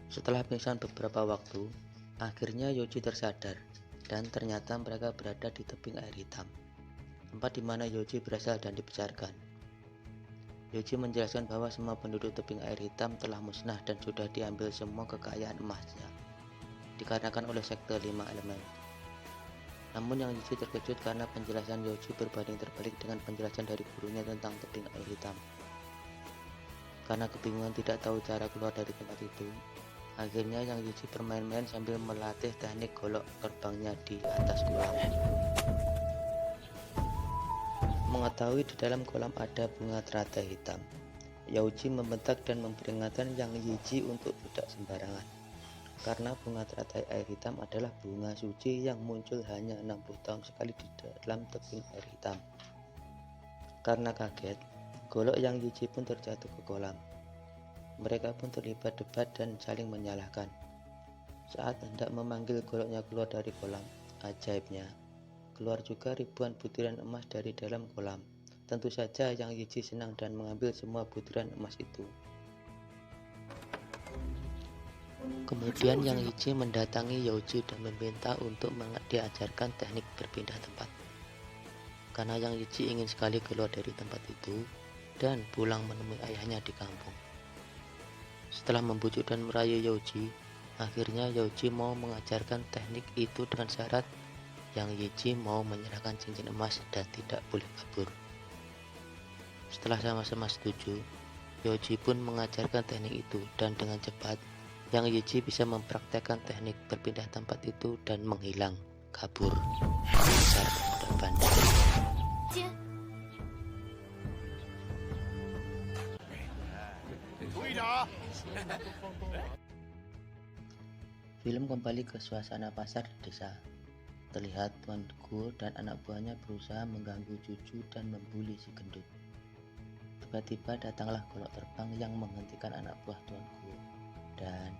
Setelah pingsan beberapa waktu, akhirnya Yoji tersadar dan ternyata mereka berada di tebing air hitam, tempat di mana Yoji berasal dan dibesarkan. Yoji menjelaskan bahwa semua penduduk tebing air hitam telah musnah dan sudah diambil semua kekayaan emasnya, dikarenakan oleh sekte 5 elemen. Namun yang Yoji terkejut karena penjelasan Yoji berbanding terbalik dengan penjelasan dari gurunya tentang tebing air hitam. Karena kebingungan tidak tahu cara keluar dari tempat itu, akhirnya Yang Yichi bermain-main sambil melatih teknik golok terbangnya di atas kolam. Mengetahui di dalam kolam ada bunga teratai hitam, Yaoji membentak dan memperingatkan Yang Yichi untuk tidak sembarangan. Karena bunga teratai air hitam adalah bunga suci yang muncul hanya 60 tahun sekali di dalam tebing air hitam. Karena kaget, golok Yang Yichi pun terjatuh ke kolam. Mereka pun terlibat debat dan saling menyalahkan. Saat hendak memanggil goloknya keluar dari kolam, ajaibnya, keluar juga ribuan butiran emas dari dalam kolam. Tentu saja Yang Yichi senang dan mengambil semua butiran emas itu. Kemudian Yang Yichi mendatangi Yoji dan meminta untuk diajarkan teknik berpindah tempat. Karena Yang Yichi ingin sekali keluar dari tempat itu dan pulang menemui ayahnya di kampung. Setelah membujuk dan merayu Yoji, akhirnya Yoji mau mengajarkan teknik itu dengan syarat Yang Yichi mau menyerahkan cincin emas dan tidak boleh kabur. Setelah sama-sama setuju, Yoji pun mengajarkan teknik itu dan dengan cepat Yang Yichi bisa mempraktekkan teknik berpindah tempat itu dan menghilang, kabur, besar pemuda bandel. Film kembali ke suasana pasar di desa. Terlihat Tuan Guru dan anak buahnya berusaha mengganggu cucu dan membuli si gendut. Tiba-tiba datanglah golok terbang yang menghentikan anak buah Tuan Guru, dan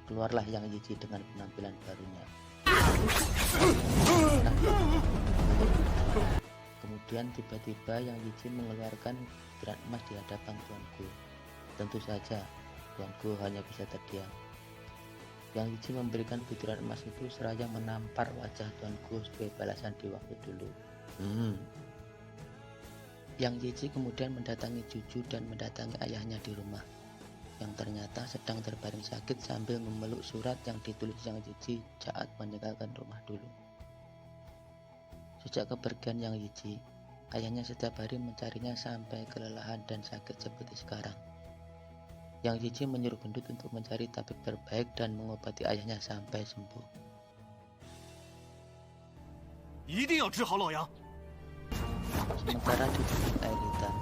keluarlah Yang Yichi dengan penampilan barunya. Kemudian tiba-tiba Yang Yichi mengeluarkan butiran emas di hadapan Tuan Guru. Tentu saja Tuan Guru hanya bisa terdiam. Yang Yichi memberikan butiran emas itu seraya menampar wajah Tuan Guru sebagai balasan di waktu dulu. Yang Yichi kemudian mendatangi cucu dan mendatangi ayahnya di rumah, yang ternyata sedang terbaring sakit sambil memeluk surat yang ditulis Yang Yichi saat meninggalkan rumah dulu. Sejak kepergian Yang Yichi, ayahnya setiap hari mencarinya sampai kelelahan dan sakit seperti sekarang. Yang Yichi menyuruh gendut untuk mencari tabib terbaik dan mengobati ayahnya sampai sembuh. Sementara di tebing air hitam,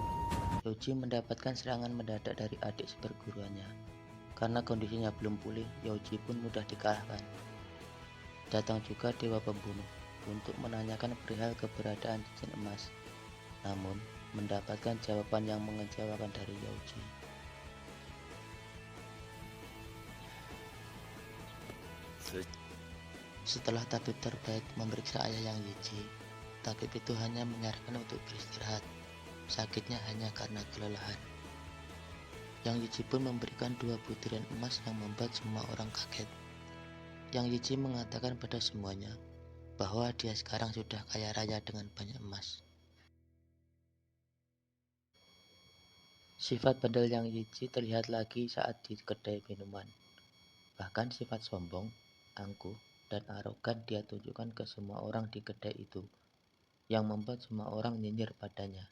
Yoji mendapatkan serangan mendadak dari adik seperguruannya. Karena kondisinya belum pulih, Yoji pun mudah dikalahkan. Datang juga Dewa Pembunuh untuk menanyakan perihal keberadaan cincin emas, namun mendapatkan jawaban yang mengecewakan dari Yoji. Setelah tabib terbaik memeriksa ayah Yang Yichi, tabib itu hanya menyarankan untuk beristirahat. Sakitnya hanya karena kelelahan. Yang Yichi pun memberikan 2 butiran emas yang membuat semua orang kaget. Yang Yichi mengatakan pada semuanya bahwa dia sekarang sudah kaya raya dengan banyak emas. Sifat bandel Yang Yichi terlihat lagi saat di kedai minuman. Bahkan sifat sombong, angkuh, dan arogan dia tunjukkan ke semua orang di kedai itu, yang membuat semua orang nyinyir padanya.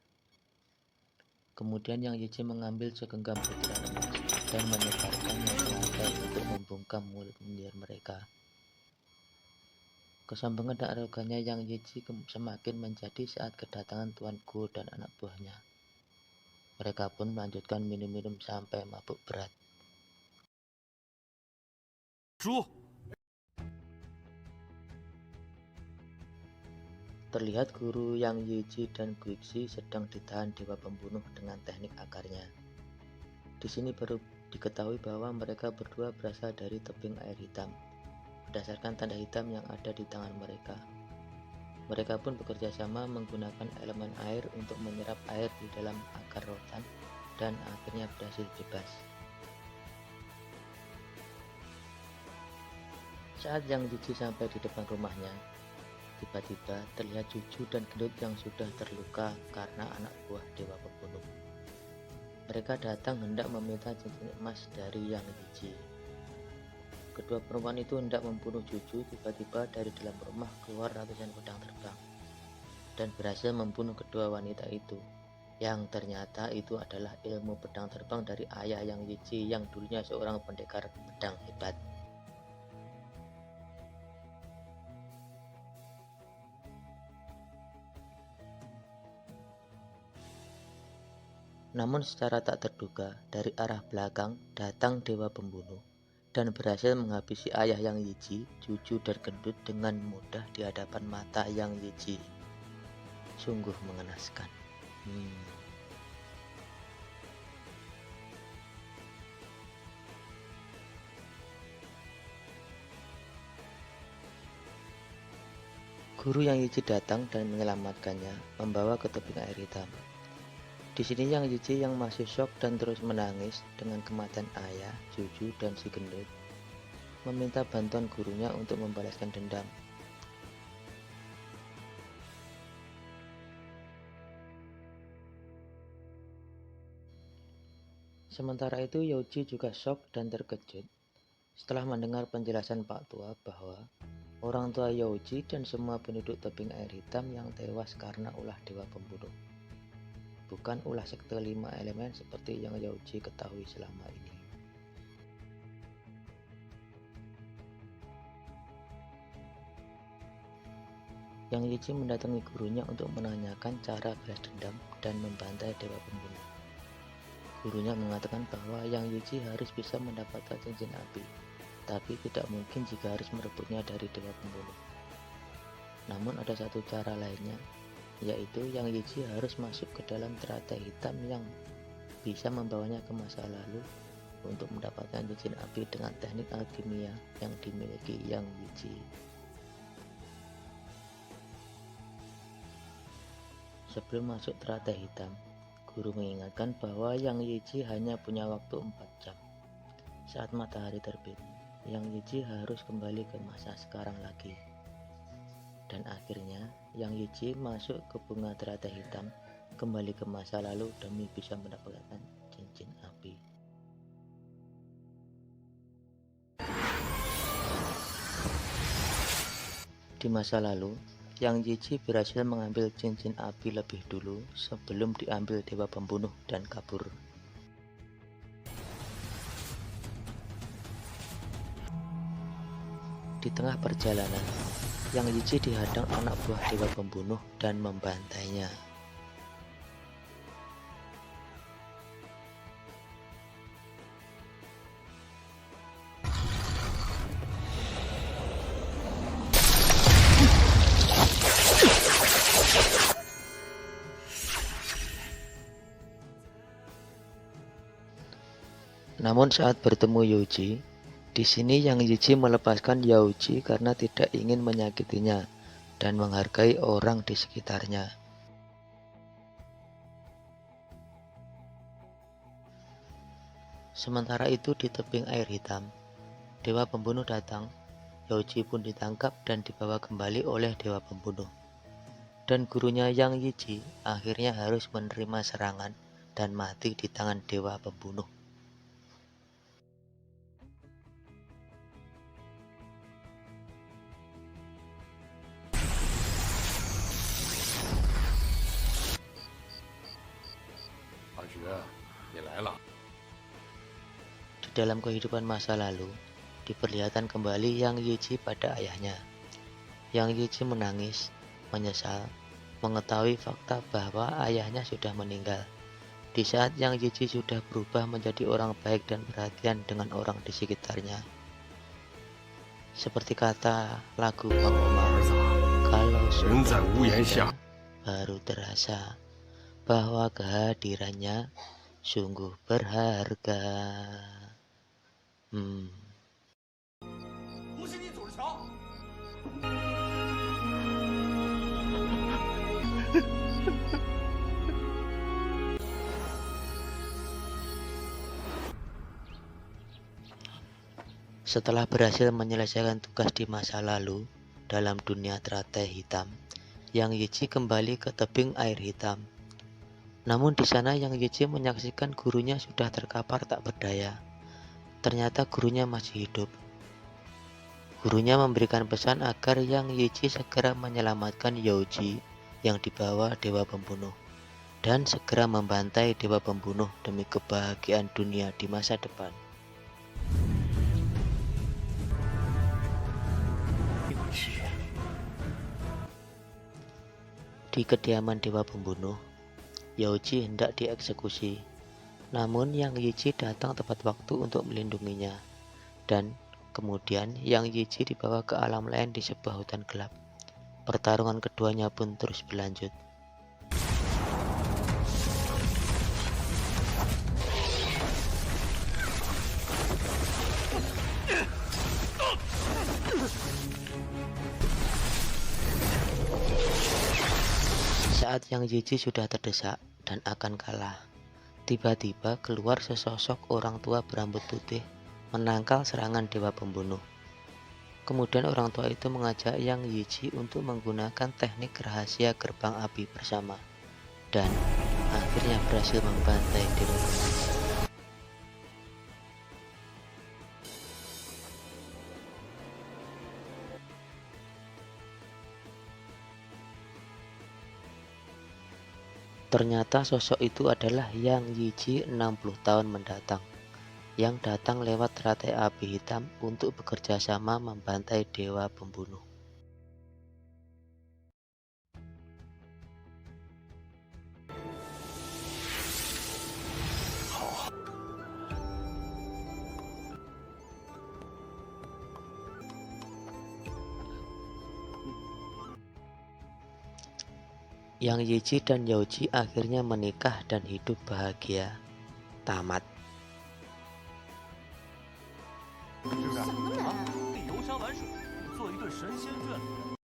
Kemudian Yang Yichi mengambil segenggam butiran emas dan menyebarkannya ke lantai untuk membungkam mulut nyinyir mereka. Kesombongan dan arogannya Yang Yichi semakin menjadi saat kedatangan Tuan Guru dan anak buahnya. Mereka pun melanjutkan minum-minum sampai mabuk berat. Terlihat guru Yang Yichi dan Guixi sedang ditahan Dewa Pembunuh dengan teknik akarnya. Di sini baru diketahui bahwa mereka berdua berasal dari tebing air hitam, berdasarkan tanda hitam yang ada di tangan mereka. Mereka pun bekerja sama menggunakan elemen air untuk menyerap air di dalam akar rotan dan akhirnya berhasil bebas. Saat Yang Jiji sampai di depan rumahnya, tiba-tiba terlihat Cucu dan Gendut yang sudah terluka karena anak buah Dewa Pembunuh. Mereka datang hendak meminta cincin emas dari Yang Jiji. Kedua perempuan itu hendak membunuh Cucu. Tiba-tiba dari dalam rumah keluar ratusan pedang terbang dan berhasil membunuh kedua wanita itu, yang ternyata itu adalah ilmu pedang terbang dari ayah Yang Jiji yang dulunya seorang pendekar pedang hebat. Namun secara tak terduga, dari arah belakang datang Dewa Pembunuh dan berhasil menghabisi ayah Yang Jiji, Cucu dan Gendut dengan mudah di hadapan mata Yang Jiji. Sungguh mengenaskan. Guru Yang Jiji datang dan menyelamatkannya, membawa ke tebing air hitam. Di sini Yang Jiji yang masih shock dan terus menangis dengan kematian ayah, Cucu, dan si Gendut, meminta bantuan gurunya untuk membalaskan dendam. Sementara itu Youji juga shock dan terkejut setelah mendengar penjelasan Pak Tua bahwa orang tua Youji dan semua penduduk tebing air hitam yang tewas karena ulah Dewa Pembunuh, bukan ulah sekte 5 elemen seperti yang Youji ketahui selama ini. Yang Jiji mendatangi gurunya untuk menanyakan cara balas dendam dan membantai Dewa Pembunuh. Gurunya mengatakan bahwa Yang Jiji harus bisa mendapatkan cincin api, tapi tidak mungkin jika harus merebutnya dari Dewa Pembunuh. Namun ada satu cara lainnya, yaitu Yang Jiji harus masuk ke dalam teratai hitam yang bisa membawanya ke masa lalu untuk mendapatkan cincin api dengan teknik alkimia yang dimiliki Yang Jiji. Sebelum masuk teratai hitam, guru mengingatkan bahwa Yang Jiji hanya punya waktu 4 jam. Saat matahari terbit, Yang Jiji harus kembali ke masa sekarang lagi. Dan akhirnya Yang Jiji masuk ke bunga teratai hitam, kembali ke masa lalu demi bisa mendapatkan cincin api. Di masa lalu, Yang Jiji berhasil mengambil cincin api lebih dulu sebelum diambil Dewa Pembunuh dan kabur. Di tengah perjalanan, Yang Jiji dihadang anak buah Dewa Pembunuh dan membantainya. Namun saat bertemu Youji, di sini Yang Jiji melepaskan Youji karena tidak ingin menyakitinya dan menghargai orang di sekitarnya. Sementara itu di tebing air hitam, Dewa Pembunuh datang. Youji pun ditangkap dan dibawa kembali oleh Dewa Pembunuh. Dan gurunya Yang Jiji akhirnya harus menerima serangan dan mati di tangan Dewa Pembunuh. Di dalam kehidupan masa lalu, diperlihatkan kembali Yang Jiji pada ayahnya. Yang Jiji menangis, menyesal, mengetahui fakta bahwa ayahnya sudah meninggal. Di saat Yang Jiji sudah berubah menjadi orang baik dan perhatian dengan orang di sekitarnya. Seperti kata lagu Bang Omar, kalau sudah ada, baru terasa bahwa kehadirannya sungguh berharga. Setelah berhasil menyelesaikan tugas di masa lalu dalam dunia teratai hitam, Yang Yichi kembali ke tebing air hitam. Namun di sana Yang Yichi menyaksikan gurunya sudah terkapar tak berdaya. Ternyata gurunya masih hidup. Gurunya memberikan pesan agar Yang Yichi segera menyelamatkan Youji yang dibawa dewa pembunuh dan segera membantai dewa pembunuh demi kebahagiaan dunia di masa depan. Di kediaman dewa pembunuh, Youji hendak dieksekusi. Namun Yang Yichi datang tepat waktu untuk melindunginya. Dan kemudian Yang Yichi dibawa ke alam lain di sebuah hutan gelap. Pertarungan keduanya pun terus berlanjut. Saat Yang Yichi sudah terdesak dan akan kalah, tiba-tiba keluar sesosok orang tua berambut putih menangkal serangan dewa pembunuh. Kemudian orang tua itu mengajak Yang Yichi untuk menggunakan teknik rahasia gerbang api bersama, dan akhirnya berhasil membantai dewa pembunuh. Ternyata sosok itu adalah Yang Yichi 60 tahun mendatang, yang datang lewat teratai api hitam untuk bekerja sama membantai dewa pembunuh. Yang Yichi dan Youji akhirnya menikah dan hidup bahagia. Tamat. 什么人啊？地游山玩水，做一对神仙眷侣。